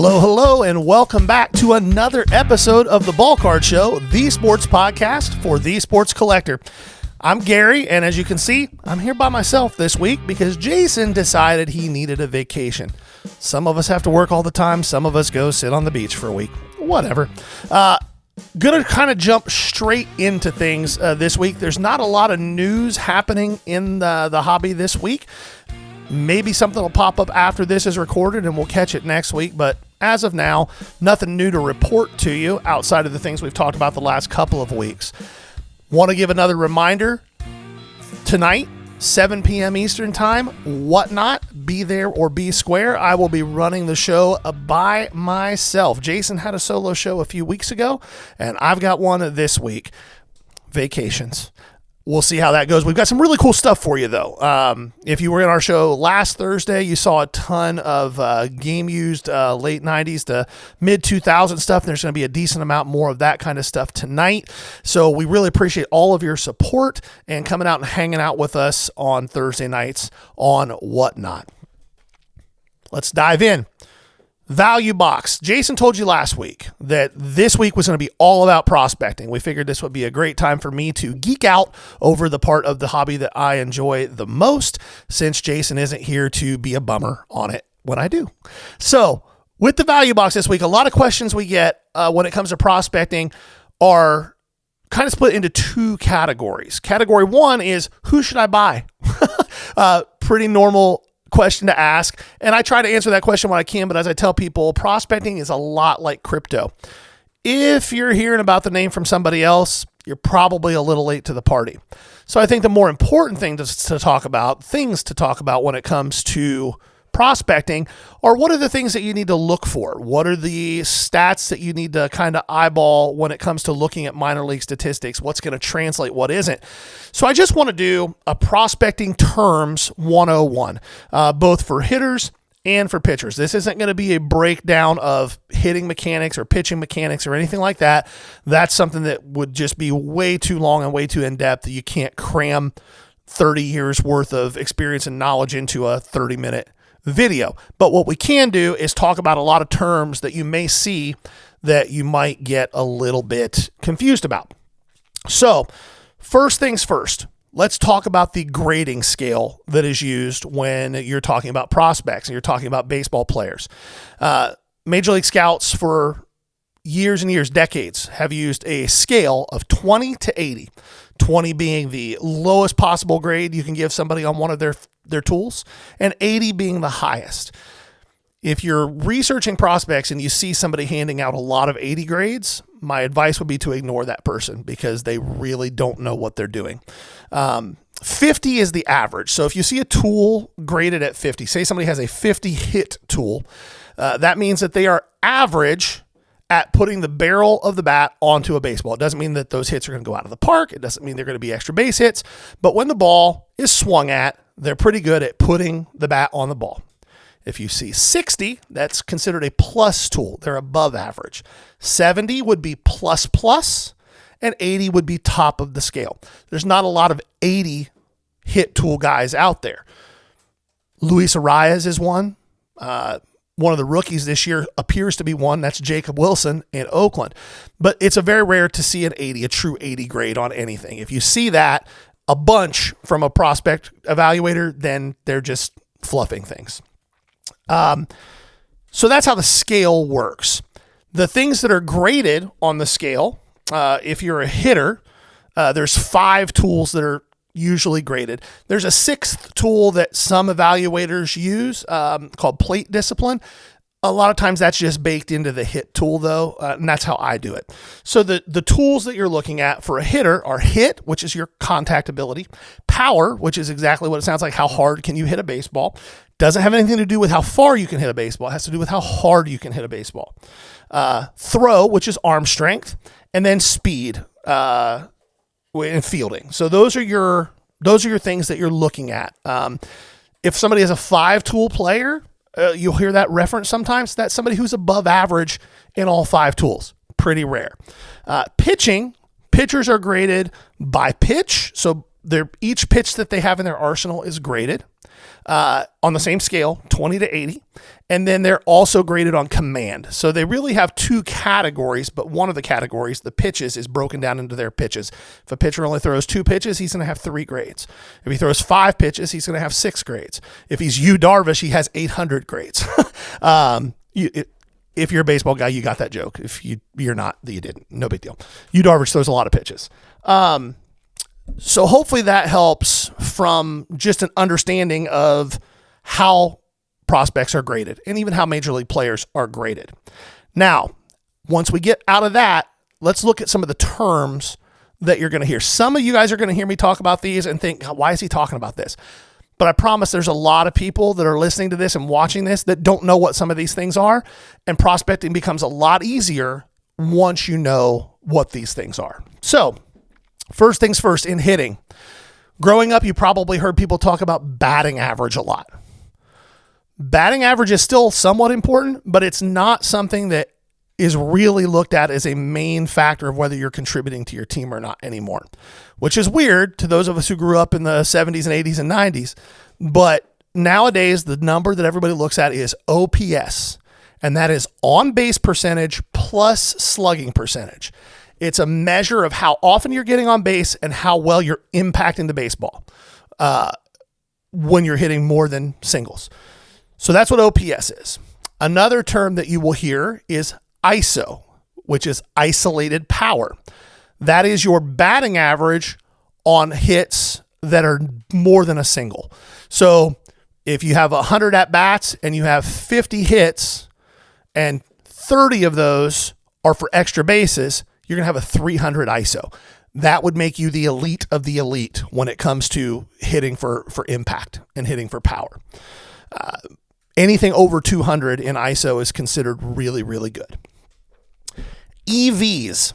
Hello, and welcome back to another episode of the Ballcard Show, the sports podcast for the sports collector. I'm Gary, and as you can see, I'm here by myself this week because Jason decided he needed a vacation. Some of us have to work all the time. Some of us go sit on the beach for a week. Whatever. Gonna kind of jump straight into things this week. There's not a lot of news happening in the hobby this week. Maybe something will pop up after this is recorded and we'll catch it next week. But as of now, nothing new to report to you outside of the things we've talked about the last couple of weeks. Want to give another reminder. Tonight, 7 p.m. Eastern Time, Whatnot, be there or be square. I will be running the show by myself. Jason had a solo show a few weeks ago, and I've got one this week. Vacations. We'll see how that goes. We've got some really cool stuff for you, though. If you were in our show last Thursday, you saw a ton of game-used late 90s to mid-2000s stuff. There's going to be a decent amount more of that kind of stuff tonight. So we really appreciate all of your support and coming out and hanging out with us on Thursday nights on Whatnot. Let's dive in. Value box. Jason told you last week that this week was going to be all about prospecting. We figured this would be a great time for me to geek out over the part of the hobby that I enjoy the most, since Jason isn't here to be a bummer on it when I do. So with the value box this week, a lot of questions we get when it comes to prospecting are kind of split into two categories. Category one is, who should I buy? Pretty normal question to ask, and I try to answer that question when I can, but as I tell people, prospecting is a lot like crypto. If you're hearing about the name from somebody else, you're probably a little late to the party. So I think the more important thing to talk about, things to talk about when it comes to prospecting, are what are the things that you need to look for? What are the stats that you need to kind of eyeball when it comes to looking at minor league statistics? What's going to translate, what isn't? So I just want to do a prospecting terms 101, both for hitters and for pitchers. This isn't going to be a breakdown of hitting mechanics or pitching mechanics or anything like that. That's something that would just be way too long and way too in-depth that you can't cram 30 years worth of experience and knowledge into a 30-minute video. But what we can do is talk about a lot of terms that you may see that you might get a little bit confused about. So first things first, let's talk about the grading scale that is used when you're talking about prospects and you're talking about baseball players. Major League Scouts for years and years, decades, have used a scale of 20 to 80. 20 being the lowest possible grade you can give somebody on one of their tools, and 80 being the highest. If you're researching prospects and you see somebody handing out a lot of 80 grades, my advice would be to ignore that person because they really don't know what they're doing. 50 is the average. So if you see a tool graded at 50, say somebody has a 50 hit tool, that means that they are average at putting the barrel of the bat onto a baseball. It doesn't mean that those hits are going to go out of the park. It doesn't mean they're going to be extra base hits. But when the ball is swung at, they're pretty good at putting the bat on the ball. If you see 60, that's considered a plus tool. They're above average. 70 would be plus plus, and 80 would be top of the scale. There's not a lot of 80 hit tool guys out there. Luis Arias is one. One of the rookies this year appears to be one. That's Jacob Wilson in Oakland. But it's a very rare to see an 80, a true 80 grade on anything. If you see that a bunch from a prospect evaluator, then they're just fluffing things. So that's how the scale works. The things that are graded on the scale, if you're a hitter, there's 5 tools that are usually graded. There's a 6th tool that some evaluators use called plate discipline. A lot of times that's just baked into the hit tool though, and that's how I do it. So the tools that you're looking at for a hitter are hit, which is your contact ability, power, which is exactly what it sounds like, how hard can you hit a baseball. Doesn't have anything to do with how far you can hit a baseball. It has to do with how hard you can hit a baseball. Throw, which is arm strength, and then speed, and fielding. So those are your things that you're looking at. If somebody has a 5 tool player, you'll hear that reference sometimes. That's somebody who's above average in all 5 tools. Pretty rare. Pitchers are graded by pitch. So each pitch that they have in their arsenal is graded on the same scale, 20 to 80. And then they're also graded on command. So they really have two categories, but one of the categories, the pitches, is broken down into their pitches. If a pitcher only throws 2 pitches, he's going to have 3 grades. If he throws 5 pitches, he's going to have 6 grades. If he's Yu Darvish, he has 800 grades. If you're a baseball guy, you got that joke. If you're not, you didn't. No big deal. Yu Darvish throws a lot of pitches. So hopefully that helps from just an understanding of how prospects are graded and even how major league players are graded. Now, once we get out of that, let's look at some of the terms that you're going to hear. Some of you guys are going to hear me talk about these and think, why is he talking about this? But I promise there's a lot of people that are listening to this and watching this that don't know what some of these things are. And prospecting becomes a lot easier once you know what these things are. So, first things first, in hitting. Growing up, you probably heard people talk about batting average a lot. Batting average is still somewhat important, but it's not something that is really looked at as a main factor of whether you're contributing to your team or not anymore, which is weird to those of us who grew up in the 70s and 80s and 90s. But nowadays, the number that everybody looks at is OPS, and that is on base percentage plus slugging percentage. It's a measure of how often you're getting on base and how well you're impacting the baseball when you're hitting more than singles. So that's what OPS is. Another term that you will hear is ISO, which is isolated power. That is your batting average on hits that are more than a single. So if you have 100 at-bats and you have 50 hits and 30 of those are for extra bases, you're going to have a 300 ISO. That would make you the elite of the elite when it comes to hitting for impact and hitting for power. Anything over 200 in ISO is considered really, really good. EVs,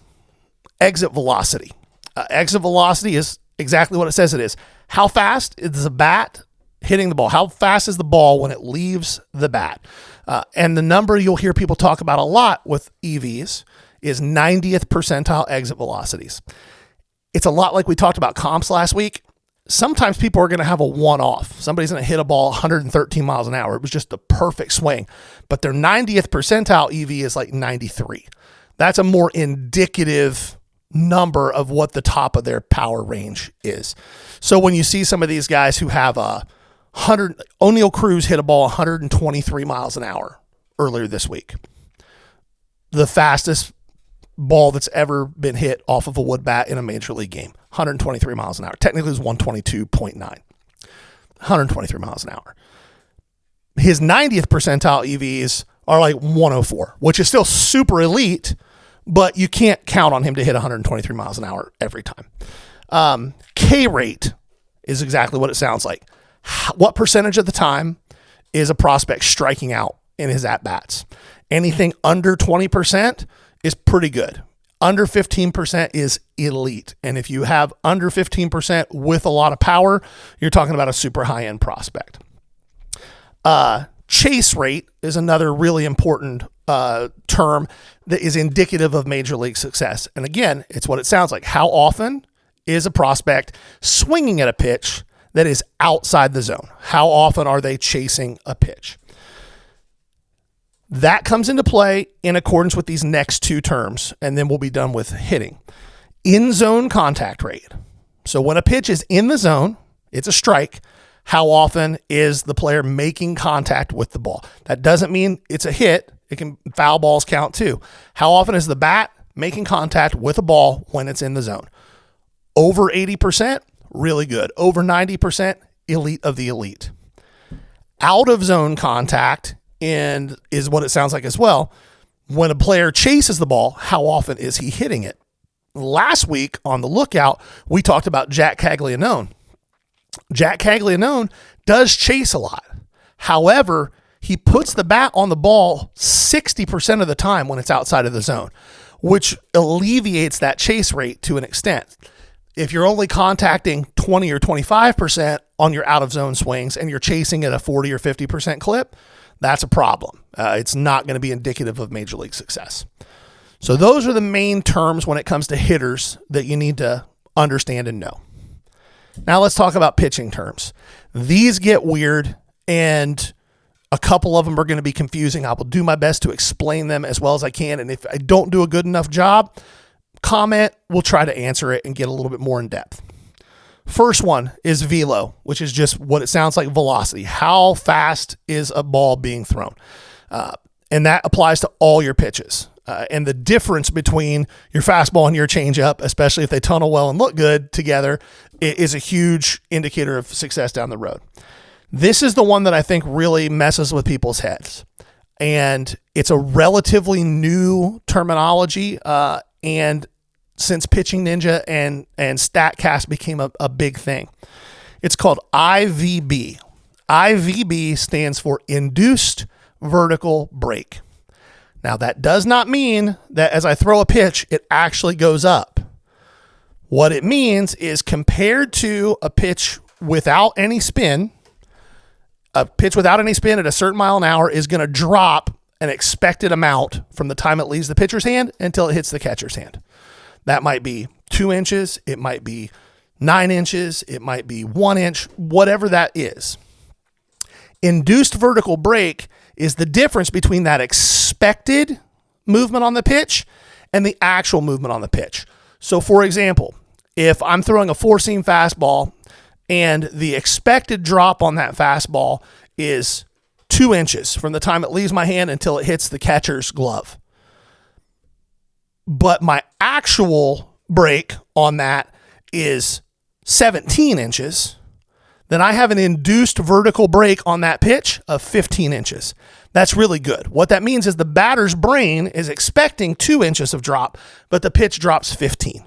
exit velocity. Exit velocity is exactly what it says it is. How fast is the bat hitting the ball? How fast is the ball when it leaves the bat? And the number you'll hear people talk about a lot with EVs is 90th percentile exit velocities. It's a lot like we talked about comps last week. Sometimes people are going to have a one-off. Somebody's going to hit a ball 113 miles an hour. It was just the perfect swing. But their 90th percentile EV is like 93. That's a more indicative number of what the top of their power range is. So when you see some of these guys who have O'Neal Cruz hit a ball 123 miles an hour earlier this week. The fastest ball that's ever been hit off of a wood bat in a major league game, 123 miles an hour. Technically, it was 122.9, 123 miles an hour. His 90th percentile EVs are like 104, which is still super elite, but you can't count on him to hit 123 miles an hour every time. K rate is exactly what it sounds like. What percentage of the time is a prospect striking out in his at-bats? Anything under 20% is pretty good. Under 15% is elite. And if you have under 15% with a lot of power, you're talking about a super high-end prospect. Chase rate is another really important term that is indicative of major league success. And again, it's what it sounds like. How often is a prospect swinging at a pitch that is outside the zone? How often are they chasing a pitch? That comes into play in accordance with these next two terms, and then we'll be done with hitting. In-zone contact rate. So when a pitch is in the zone, it's a strike. How often is the player making contact with the ball? That doesn't mean it's a hit. Foul balls count too. How often is the bat making contact with a ball when it's in the zone? Over 80%, really good. Over 90%, elite of the elite. Out of zone contact and is what it sounds like as well. When a player chases the ball, how often is he hitting it? Last week on The Lookout, we talked about Jack Caglianone. Jack Caglianone does chase a lot. However, he puts the bat on the ball 60% of the time when it's outside of the zone, which alleviates that chase rate to an extent. If you're only contacting 20 or 25% on your out of zone swings and you're chasing at a 40 or 50% clip, that's a problem. It's not going to be indicative of major league success. So those are the main terms when it comes to hitters that you need to understand and know. Now let's talk about pitching terms. These get weird, and A couple of them are going to be confusing. I will do my best to explain them as well as I can. And if I don't do a good enough job, comment. We'll try to answer it and get a little bit more in depth. First one is velo, which is just what it sounds like, velocity. How fast is a ball being thrown? And that applies to all your pitches. And the difference between your fastball and your changeup, especially if they tunnel well and look good together, is a huge indicator of success down the road. This is the one that I think really messes with people's heads. And it's a relatively new terminology. And since Pitching Ninja and StatCast became a big thing, it's called IVB. IVB stands for Induced Vertical Break. Now, that does not mean that as I throw a pitch, it actually goes up. What it means is compared to a pitch without any spin, a pitch without any spin at a certain mile an hour is going to drop an expected amount from the time it leaves the pitcher's hand until it hits the catcher's hand. That might be 2 inches. It might be 9 inches. It might be 1 inch, whatever that is. Induced vertical break is the difference between that expected movement on the pitch and the actual movement on the pitch. So, for example, if I'm throwing a 4-seam fastball and the expected drop on that fastball is 2 inches from the time it leaves my hand until it hits the catcher's glove, but my actual break on that is 17 inches, then I have an induced vertical break on that pitch of 15 inches. That's really good. What that means is the batter's brain is expecting 2 inches of drop, but the pitch drops 15.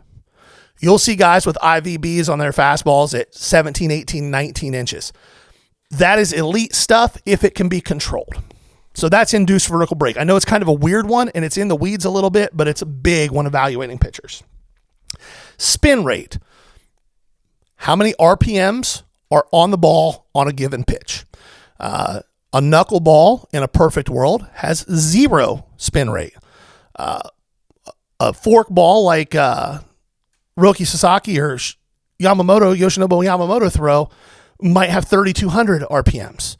You'll see guys with IVBs on their fastballs at 17, 18, 19 inches. That is elite stuff if it can be controlled. So that's induced vertical break. I know it's kind of a weird one and it's in the weeds a little bit, but it's a big one evaluating pitchers. Spin rate. How many RPMs are on the ball on a given pitch? A knuckleball in a perfect world has 0 spin rate. A fork ball like Roki Sasaki or Yoshinobu Yamamoto throw might have 3,200 RPMs.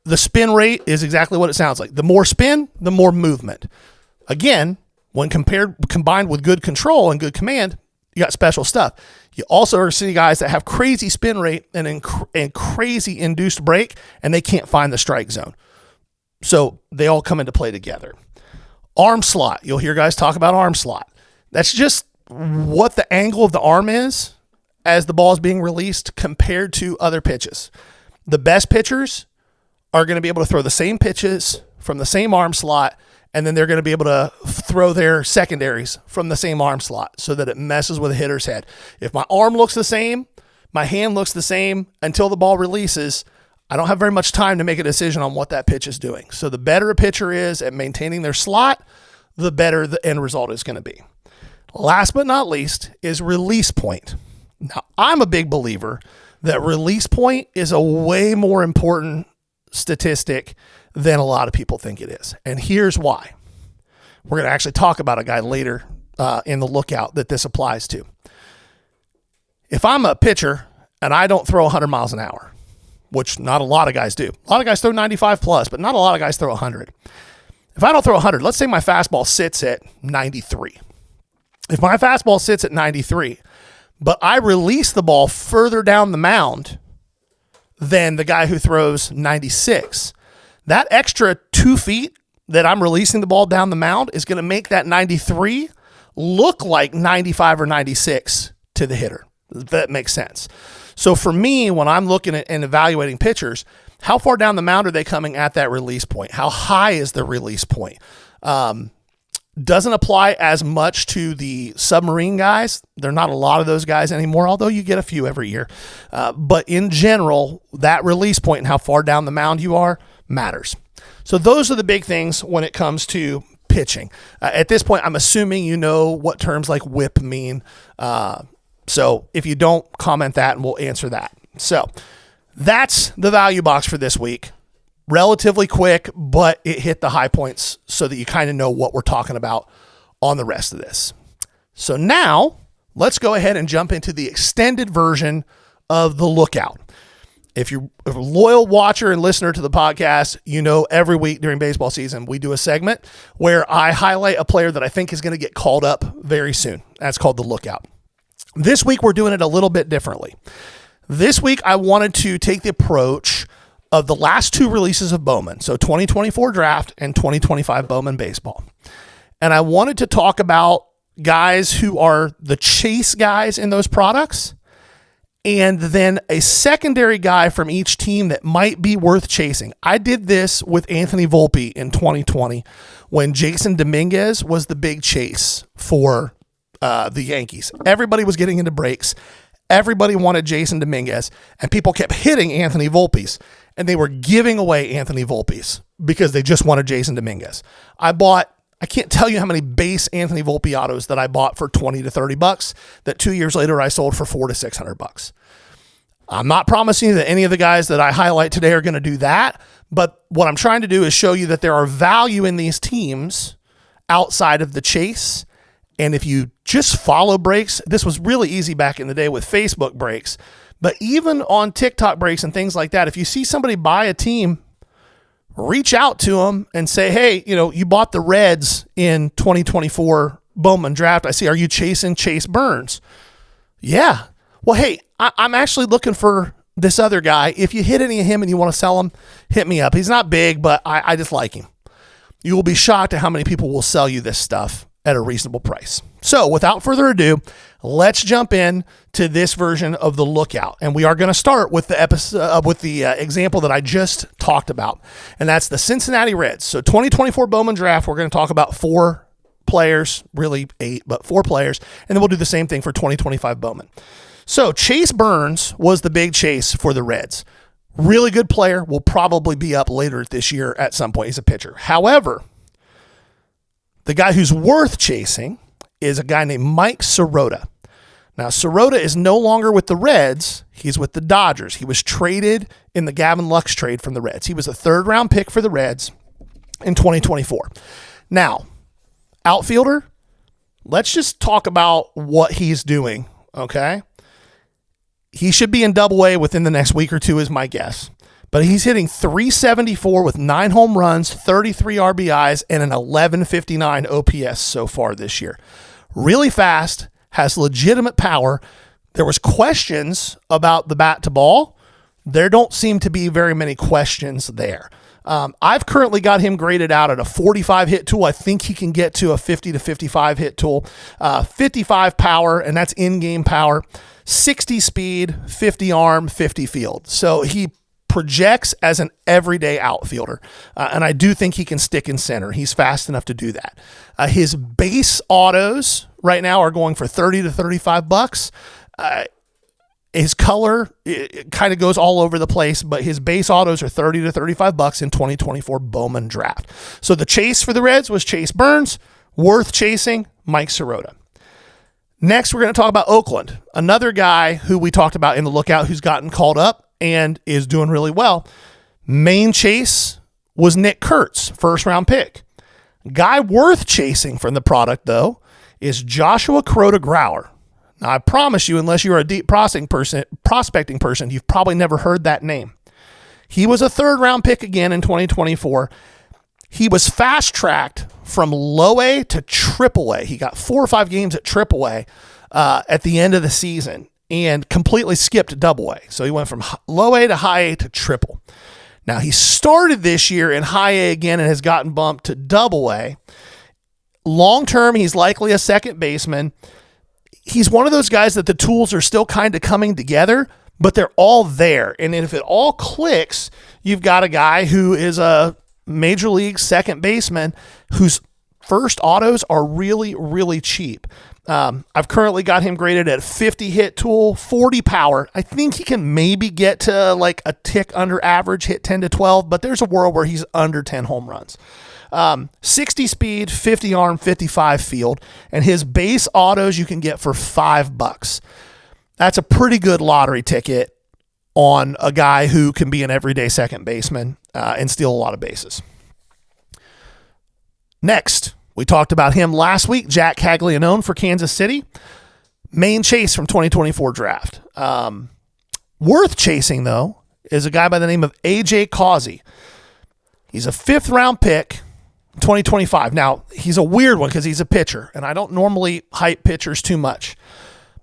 The spin rate is exactly what it sounds like. The more spin, the more movement. Again, when combined with good control and good command, you got special stuff. You also are seeing guys that have crazy spin rate and crazy induced break, and they can't find the strike zone. So they all come into play together. Arm slot. You'll hear guys talk about arm slot. That's just what the angle of the arm is as the ball is being released compared to other pitches. The best pitchers are going to be able to throw the same pitches from the same arm slot, and then they're going to be able to throw their secondaries from the same arm slot so that it messes with a hitter's head. If my arm looks the same, my hand looks the same until the ball releases, I don't have very much time to make a decision on what that pitch is doing. So the better a pitcher is at maintaining their slot, the better the end result is going to be. Last but not least is release point. Now, I'm a big believer that release point is a way more important statistic than a lot of people think it is. And here's why. We're going to actually talk about a guy later in the lookout that this applies to. If I'm a pitcher and I don't throw 100 miles an hour, which not a lot of guys do. A lot of guys throw 95 plus, but not a lot of guys throw 100. If I don't throw 100, let's say my fastball sits at 93. If my fastball sits at 93, but I release the ball further down the mound than the guy who throws 96, that extra 2 feet that I'm releasing the ball down the mound is going to make that 93 look like 95 or 96 to the hitter. If that makes sense. So for me, when I'm looking at and evaluating pitchers, how far down the mound are they coming at that release point? How high is the release point? Doesn't apply as much to the submarine guys. There are not a lot of those guys anymore, although you get a few every year. But in general, that release point and how far down the mound you are matters. So those are the big things when it comes to pitching. At this point, I'm assuming you know what terms like whip mean. So if you don't, comment that and we'll answer that. So that's the value box for this week. Relatively quick, but it hit the high points so that you kind of know what we're talking about on the rest of this. So now let's go ahead and jump into the extended version of the lookout. If you're a loyal watcher and listener to the podcast, you know every week during baseball season, we do a segment where I highlight a player that I think is going to get called up very soon. That's called the Lookout. This week, we're doing it a little bit differently. This week, I wanted to take the approach of the last two releases of Bowman, so 2024 draft and 2025 Bowman baseball. And I wanted to talk about guys who are the chase guys in those products, and then a secondary guy from each team that might be worth chasing. I did this with Anthony Volpe in 2020 when Jason Dominguez was the big chase for the Yankees. Everybody was getting into breaks. Everybody wanted Jason Dominguez, and people kept hitting Anthony Volpe's, and they were giving away Anthony Volpe's because they just wanted Jason Dominguez. I can't tell you how many base Anthony Volpe autos that I bought for $20 to $30 that 2 years later I sold for $400 to $600. I'm not promising you that any of the guys that I highlight today are going to do that, but what I'm trying to do is show you that there are value in these teams outside of the chase. And if you just follow breaks, this was really easy back in the day with Facebook breaks, but even on TikTok breaks and things like that, if you see somebody buy a team, reach out to them and say, hey, you bought the Reds in 2024 Bowman draft. I see. Are you chasing Chase Burns? Yeah. Well, hey, I'm actually looking for this other guy. If you hit any of him and you want to sell him, hit me up. He's not big, but I just like him. You will be shocked at how many people will sell you this stuff at a reasonable price. So without further ado, let's jump in to this version of the Lookout. And we are going to start with the episode with the example that I just talked about. And that's the Cincinnati Reds. So 2024 Bowman draft, we're going to talk about 4 players, really 8, but 4 players. And then we'll do the same thing for 2025 Bowman. So Chase Burns was the big chase for the Reds. Really good player, will probably be up later this year at some point. He's a pitcher. However, the guy who's worth chasing is a guy named Mike Sirota. Now, Sirota is no longer with the Reds. He's with the Dodgers. He was traded in the Gavin Lux trade from the Reds. He was a 3rd-round pick for the Reds in 2024. Now, outfielder, let's just talk about what he's doing, okay? He should be in Double-A within the next week or two is my guess. But he's hitting .374 with 9 home runs, 33 RBIs, and an 1159 OPS so far this year. Really fast, has legitimate power. There was questions about the bat to ball. There don't seem to be very many questions there. I've currently got him graded out at a 45 hit tool. I think he can get to a 50 to 55 hit tool. 55 power, and that's in-game power. 60 speed, 50 arm, 50 field. So he projects as an everyday outfielder. And I do think he can stick in center. He's fast enough to do that. His base autos right now are going for $30 to $35. His color, it kind of goes all over the place, but his base autos are $30 to $35 in 2024 Bowman draft. So the chase for the Reds was Chase Burns. Worth chasing, Mike Sirota. Next, we're going to talk about Oakland, another guy who we talked about in the Lookout who's gotten called up and is doing really well. Main chase was Nick Kurtz, 1st-round pick. Guy worth chasing from the product, though, is Joshua Kuroda-Grauer. Now, I promise you, unless you're a deep prospecting person, you've probably never heard that name. He was a 3rd-round pick again in 2024. He was fast-tracked from low A to triple A. He got 4 or 5 games at triple A at the end of the season and completely skipped double A. So he went from low A to high A to triple. Now, he started this year in high A again and has gotten bumped to double A. Long term, he's likely a second baseman. He's one of those guys that the tools are still kind of coming together, but they're all there. And if it all clicks, you've got a guy who is a major league second baseman whose first autos are really, really cheap. I've currently got him graded at 50 hit tool, 40 power. I think he can maybe get to like a tick under average, hit 10 to 12, but there's a world where he's under 10 home runs. 60 speed, 50 arm, 55 field, and his base autos you can get for $5. That's a pretty good lottery ticket on a guy who can be an everyday second baseman and steal a lot of bases. Next, we talked about him last week, Jack Caglianone for Kansas City. Main chase from 2024 draft. Worth chasing, though, is a guy by the name of A.J. Causey. He's a 5th-round pick in 2025. Now, he's a weird one because he's a pitcher, and I don't normally hype pitchers too much.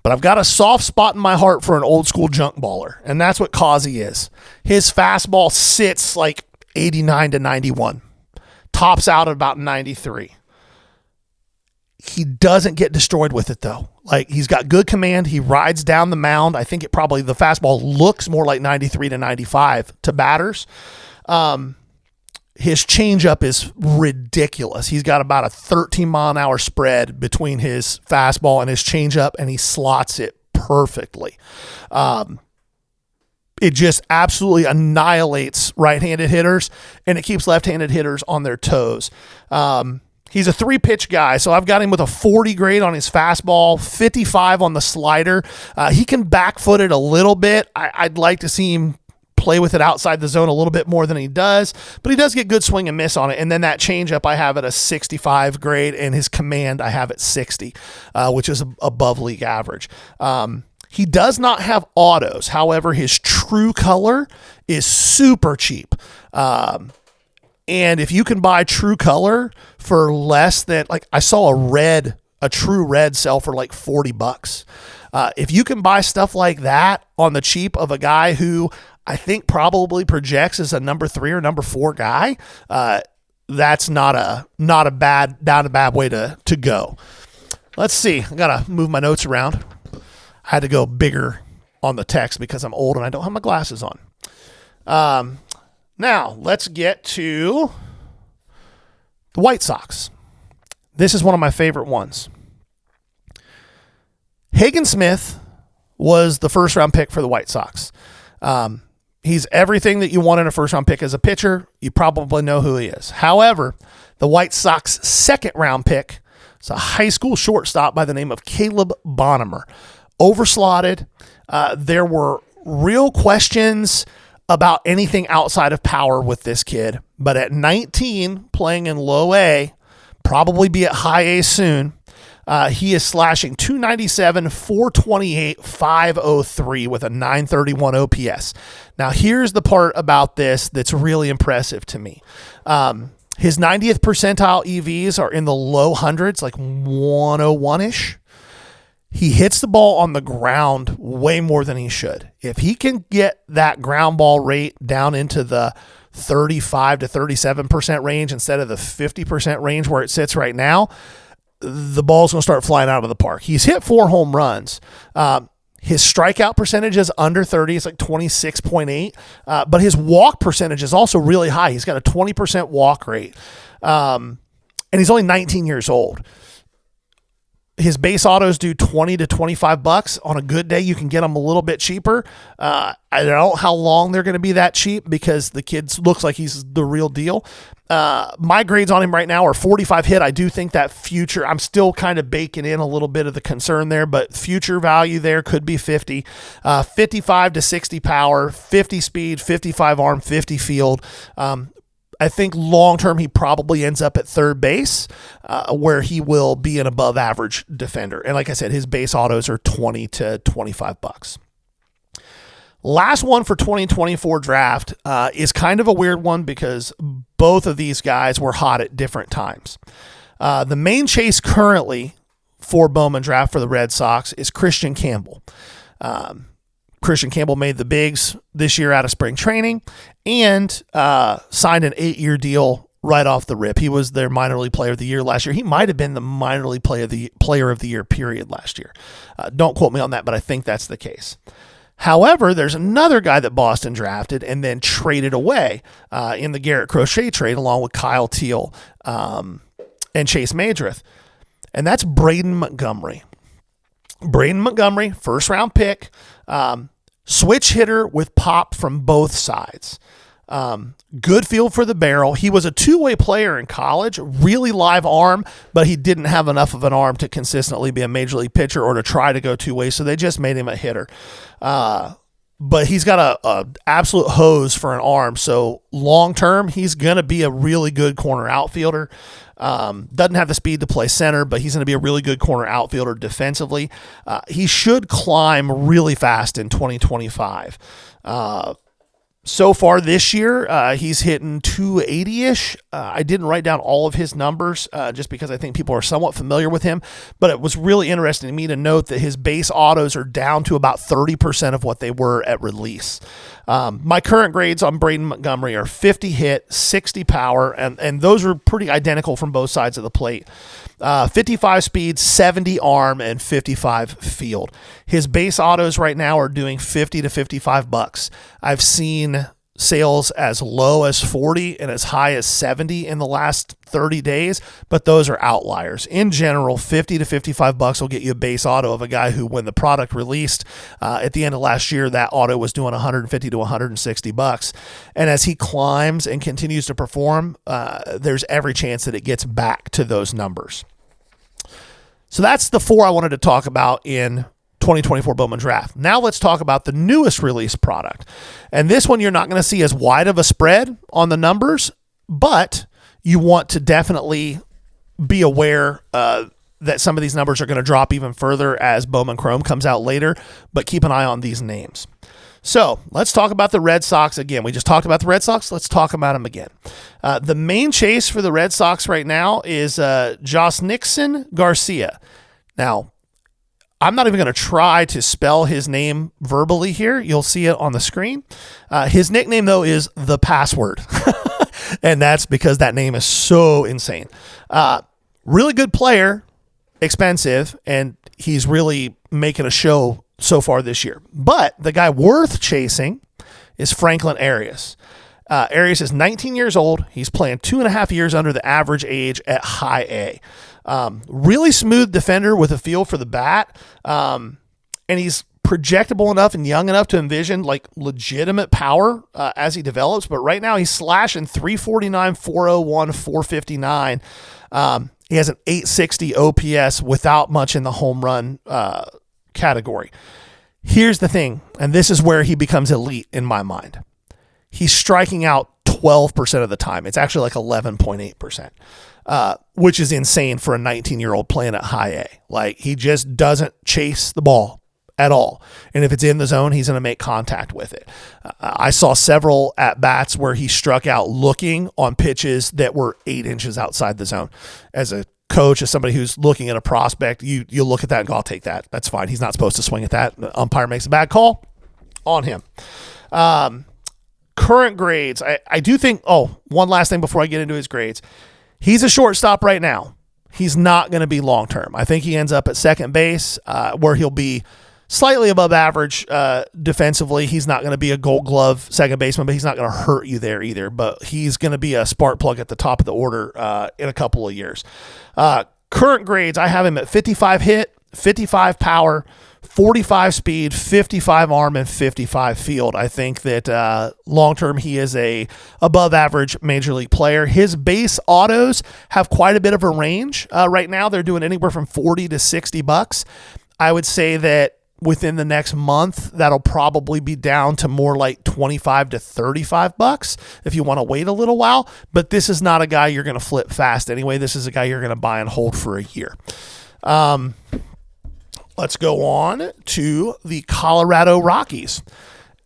But I've got a soft spot in my heart for an old-school junk baller, and that's what Causey is. His fastball sits like 89 to 91, tops out at about 93. He doesn't get destroyed with it, though. Like, he's got good command. He rides down the mound. I think the fastball looks more like 93 to 95 to batters. His changeup is ridiculous. He's got about a 13-mile-an-hour spread between his fastball and his changeup, and he slots it perfectly. It just absolutely annihilates right-handed hitters, and it keeps left-handed hitters on their toes. He's a 3-pitch guy, so I've got him with a 40 grade on his fastball, 55 on the slider. He can back foot it a little bit. I'd like to see him play with it outside the zone a little bit more than he does, but he does get good swing and miss on it. And then that changeup I have at a 65 grade, and his command I have at 60, which is above league average. He does not have autos. However, his true color is super cheap. And if you can buy true color for less than, like, I saw a true red sell for like $40. If you can buy stuff like that on the cheap of a guy who I think probably projects as a number 3 or number 4 guy, that's not a bad way to go. Let's see. I gotta move my notes around. I had to go bigger on the text because I'm old and I don't have my glasses on. Now let's get to the White Sox. This is one of my favorite ones. Hagen Smith was the 1st-round pick for the White Sox. He's everything that you want in a 1st-round pick as a pitcher. You probably know who he is. However, the White Sox 2nd-round pick is a high school shortstop by the name of Caleb Bonham. Overslotted. There were real questions about anything outside of power with this kid. But at 19, playing in low A, probably be at high A soon, he is slashing 297, 428, 503 with a 931 OPS. Now, here's the part about this that's really impressive to me. His 90th percentile EVs are in the low hundreds, like 101-ish. He hits the ball on the ground way more than he should. If he can get that ground ball rate down into the 35 to 37% range instead of the 50% range where it sits right now, the ball's going to start flying out of the park. He's hit 4 home runs. His strikeout percentage is under 30. It's like 26.8. But his walk percentage is also really high. He's got a 20% walk rate. And he's only 19 years old. His base autos do $20 to $25. On a good day, you can get them a little bit cheaper. I don't know how long they're going to be that cheap because the kid looks like he's the real deal. My grades on him right now are 45 hit. I do think that future, I'm still kind of baking in a little bit of the concern there, but future value there could be 50. 55 to 60 power, 50 speed, 55 arm, 50 field. I think long-term he probably ends up at 3rd base where he will be an above-average defender. And like I said, his base autos are $20 to $25. Last one for 2024 draft is kind of a weird one because both of these guys were hot at different times. The main chase currently for Bowman draft for the Red Sox is Christian Campbell. Christian Campbell made the bigs this year out of spring training and signed an 8-year deal right off the rip. He was their minor league player of the year last year. He might have been the minor league player of the year period last year. Don't quote me on that, but I think that's the case. However, there's another guy that Boston drafted and then traded away in the Garrett Crochet trade along with Kyle Teal and Chase Madrith, and that's Braden Montgomery. Braden Montgomery, 1st-round pick, switch hitter with pop from both sides. Good feel for the barrel. He was a 2-way player in college, really live arm, but he didn't have enough of an arm to consistently be a major league pitcher or to try to go 2-way, so they just made him a hitter. But he's got a absolute hose for an arm, so long-term, he's going to be a really good corner outfielder. Doesn't have the speed to play center, but he's going to be a really good corner outfielder defensively. He should climb really fast in 2025. So far this year, he's hitting 280-ish. I didn't write down all of his numbers just because I think people are somewhat familiar with him, but it was really interesting to me to note that his base autos are down to about 30% of what they were at release. My current grades on Braden Montgomery are 50 hit, 60 power, and those are pretty identical from both sides of the plate. 55 speed, 70 arm, and 55 field. His base autos right now are doing 50 to 55 bucks. I've seen sales as low as 40 and as high as 70 in the last 30 days, but those are outliers. In general, 50 to 55 bucks will get you a base auto of a guy who, when the product released at the end of last year, that auto was doing 150 to 160 bucks. And as he climbs and continues to perform, there's every chance that it gets back to those numbers. So that's the 4 I wanted to talk about in 2024 Bowman Draft. Now let's talk about the newest release product. And this one, you're not going to see as wide of a spread on the numbers, but you want to definitely be aware that some of these numbers are going to drop even further as Bowman Chrome comes out later, but keep an eye on these names. So let's talk about the Red Sox again. We just talked about the Red Sox. Let's talk about them again. The main chase for the Red Sox right now is Josnixon Garcia. Now, I'm not even going to try to spell his name verbally here. You'll see it on the screen. His nickname, though, is The Password. And that's because that name is so insane. Really good player, expensive, and he's really making a show so far this year. But the guy worth chasing is Franklin Arias. Arias is 19 years old. He's playing 2.5 years under the average age at high A. Really smooth defender with a feel for the bat. And he's projectable enough and young enough to envision like legitimate power as he develops. But right now he's slashing 349, 401, 459. He has an 860 OPS without much in the home run category. Here's the thing, and this is where he becomes elite in my mind. He's striking out 12% of the time. It's actually like 11.8%, which is insane for a 19-year-old playing at high A. Like, he just doesn't chase the ball at all. And if it's in the zone, he's going to make contact with it. I saw several at-bats where he struck out looking on pitches that were 8 inches outside the zone. As a coach, as somebody who's looking at a prospect, you look at that and go, I'll take that. That's fine. He's not supposed to swing at that. The umpire makes a bad call on him. Current grades, I do think, one last thing before I get into his grades. He's a shortstop right now. He's not going to be long-term. I think he ends up at second base where he'll be slightly above average defensively. He's not going to be a Gold Glove second baseman, but he's not going to hurt you there either. But he's going to be a spark plug at the top of the order in a couple of years. Current grades, I have him at 55 hit, 55 power, 45 speed, 55 arm, and 55 field. I think that long-term he is a above average major league player. His base autos have quite a bit of a range. Right now they're doing anywhere from 40 to 60 bucks. I would say that within the next month, that'll probably be down to more like 25 to 35 bucks if you want to wait a little while. But this is not a guy you're going to flip fast anyway. This is a guy you're going to buy and hold for a year. Let's go on to the Colorado Rockies.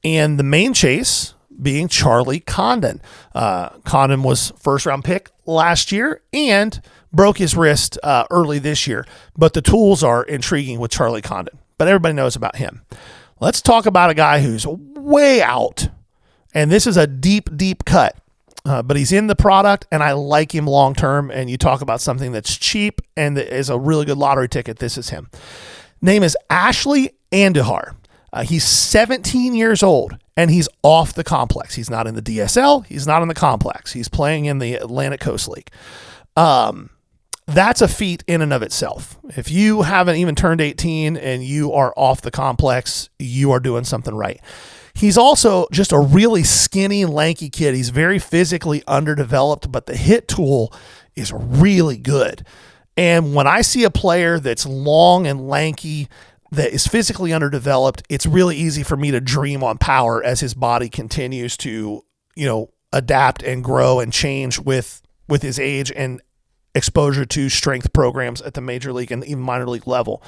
And the main chase being Charlie Condon. Condon was first-round pick last year and broke his wrist early this year. But the tools are intriguing with Charlie Condon. But everybody knows about him. Let's talk about a guy who's way out. And this is a deep, deep cut. But he's in the product, and I like him long-term. And you talk about something that's cheap and that is a really good lottery ticket. This is him. Name is Ashley Andujar. He's 17 years old, and he's off the complex. He's not in the DSL. He's not in the complex. He's playing in the Atlantic Coast League. That's a feat in and of itself. If you haven't even turned 18 and you are off the complex, you are doing something right. He's also just a really skinny, lanky kid. He's very physically underdeveloped, but the hit tool is really good. And when I see a player that's long and lanky, that is physically underdeveloped, it's really easy for me to dream on power as his body continues to, adapt and grow and change with his age and exposure to strength programs at the major league and even minor league level.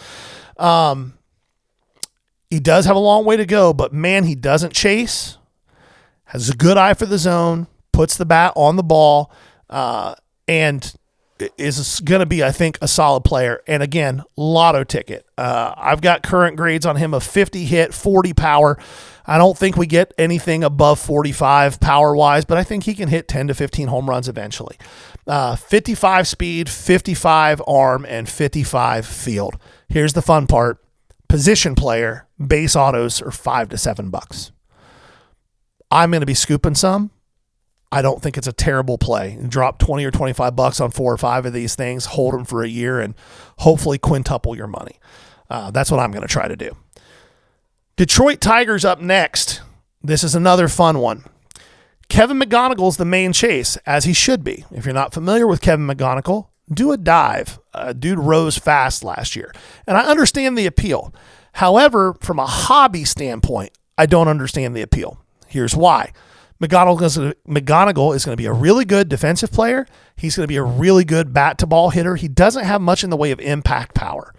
He does have a long way to go, but man, he doesn't chase. has a good eye for the zone, puts the bat on the ball, and is going to be, I think, a solid player. And again, lotto ticket. I've got current grades on him of 50 hit, 40 power. I don't think we get anything above 45 power-wise, but I think he can hit 10 to 15 home runs eventually. 55 speed, 55 arm, and 55 field. Here's the fun part. Position player, base autos are $5 to $7. I'm going to be scooping some. I don't think it's a terrible play. Drop 20 or $25 on 4 or 5 of these things, hold them for a year, and hopefully quintuple your money. That's what I'm going to try to do. Detroit Tigers up next. This is another fun one. Kevin McGonigal's the main chase, as he should be. If you're not familiar with Kevin McGonigal, do a dive. Dude rose fast last year. And I understand the appeal. However, from a hobby standpoint, I don't understand the appeal. Here's why. McGonigal is going to be a really good defensive player. He's going to be a really good bat-to-ball hitter. He doesn't have much in the way of impact power.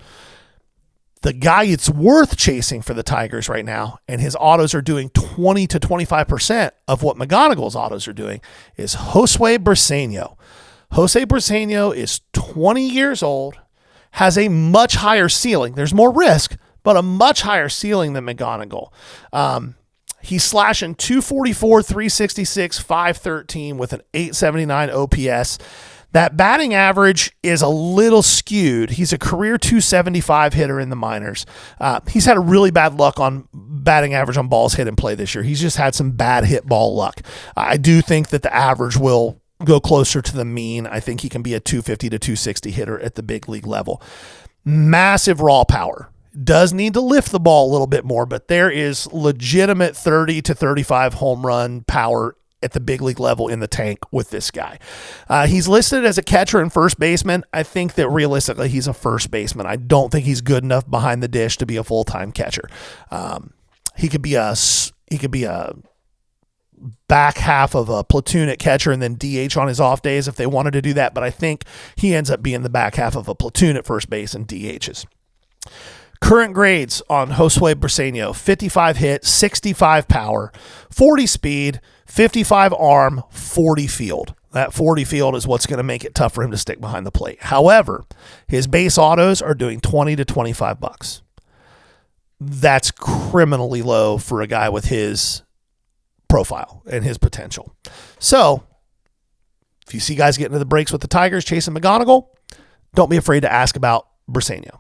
The guy it's worth chasing for the Tigers right now, and his autos are doing 20 to 25% of what McGonigal's autos are doing, is Josue Briseño. Jose Briseño is 20 years old, has a much higher ceiling. There's more risk, but a much higher ceiling than McGonigal. He's slashing 244, 366, 513 with an 879 OPS. That batting average is a little skewed. He's a career 275 hitter in the minors. He's had a really bad luck on batting average on balls hit in play this year. He's just had some bad hit ball luck. I do think that the average will go closer to the mean. I think he can be a 250 to 260 hitter at the big league level. Massive raw power. Does need to lift the ball a little bit more, but there is legitimate 30 to 35 home run power at the big league level in the tank with this guy. He's listed as a catcher and first baseman. I think that realistically he's a first baseman. I don't think he's good enough behind the dish to be a full-time catcher. He could be a back half of a platoon at catcher and then DH on his off days if they wanted to do that, but I think he ends up being the back half of a platoon at first base and DHs. Current grades on Josue Briseño: 55 hit, 65 power, 40 speed, 55 arm, 40 field. That 40 field is what's going to make it tough for him to stick behind the plate. However, his base autos are doing $20 to $25. That's criminally low for a guy with his profile and his potential. So, if you see guys getting to the breaks with the Tigers chasing McGonigal, don't be afraid to ask about Briseño.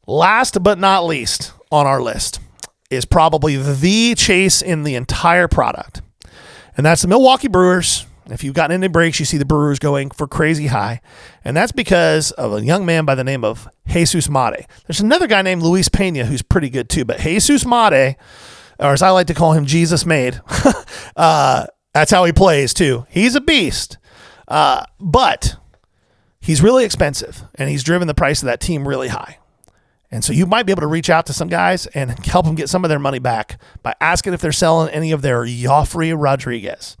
Last but not least on our list is probably the chase in the entire product. And that's the Milwaukee Brewers. If you've gotten into breaks, you see the Brewers going for crazy high. And that's because of a young man by the name of Jesus Mate. There's another guy named Luis Pena who's pretty good too. But Jesus Mate, or as I like to call him, Jesus Made, that's how he plays too. He's a beast. But he's really expensive. And he's driven the price of that team really high. And so you might be able to reach out to some guys and help them get some of their money back by asking if they're selling any of their Joffrey Rodriguez.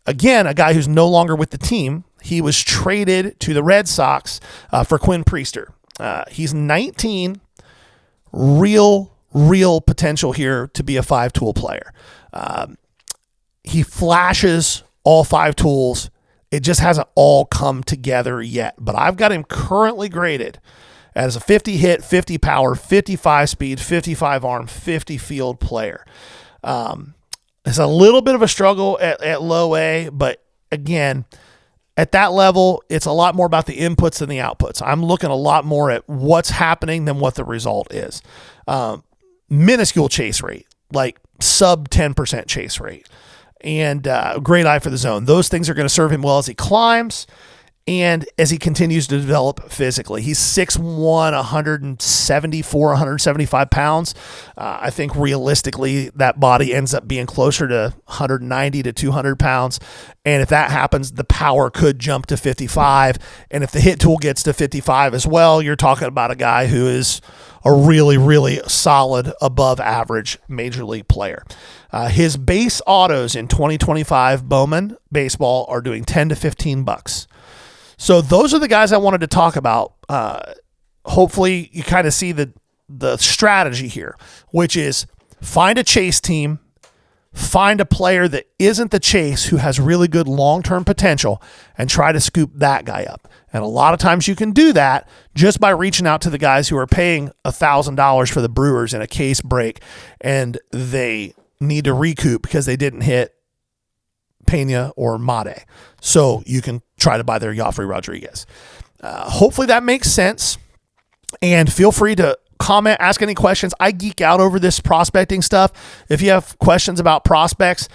Again, a guy who's no longer with the team. He was traded to the Red Sox for Quinn Priester. He's 19, real potential here to be a 5-tool player. He flashes all 5 tools. It just hasn't all come together yet. But I've got him currently graded as a 50 hit, 50 power, 55 speed, 55 arm, 50 field player. It's a little bit of a struggle at low A, but again, at that level, it's a lot more about the inputs than the outputs. I'm looking a lot more at what's happening than what the result is. Minuscule chase rate, like sub 10% chase rate, and great eye for the zone. Those things are going to serve him well as he climbs and as he continues to develop physically. He's 6'1", 174, 175 pounds. I think realistically that body ends up being closer to 190 to 200 pounds. And if that happens, the power could jump to 55. And if the hit tool gets to 55 as well, you're talking about a guy who is a really solid, above average major league player. His base autos in 2025 Bowman baseball are doing $10 to $15. So those are the guys I wanted to talk about. Hopefully you kind of see the strategy here, which is find a chase team, find a player that isn't the chase who has really good long-term potential and try to scoop that guy up. And a lot of times you can do that just by reaching out to the guys who are paying $1,000 for the Brewers in a case break and they need to recoup because they didn't hit Pena or Mate. So you can try to buy their Joffrey Rodriguez. Hopefully that makes sense. And feel free to comment, ask any questions. I geek out over this prospecting stuff. If you have questions about prospects,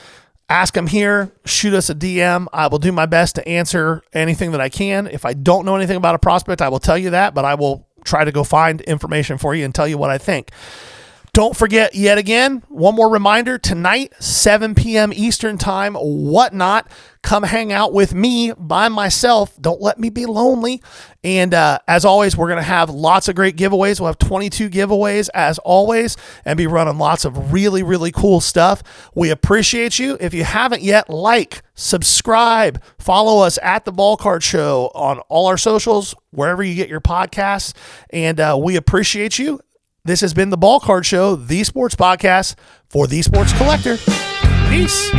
ask them here, shoot us a DM. I will do my best to answer anything that I can. If I don't know anything about a prospect, I will tell you that, but I will try to go find information for you and tell you what I think. Don't forget, yet again, one more reminder, tonight, 7 p.m. Eastern time, Whatnot. Come hang out with me by myself. Don't let me be lonely. And as always, we're going to have lots of great giveaways. We'll have 22 giveaways as always and be running lots of really, really cool stuff. We appreciate you. If you haven't yet, like, subscribe, follow us at The Ballcard Show on all our socials, wherever you get your podcasts. And we appreciate you. This has been The Ballcard Show, the sports podcast for the sports collector. Peace.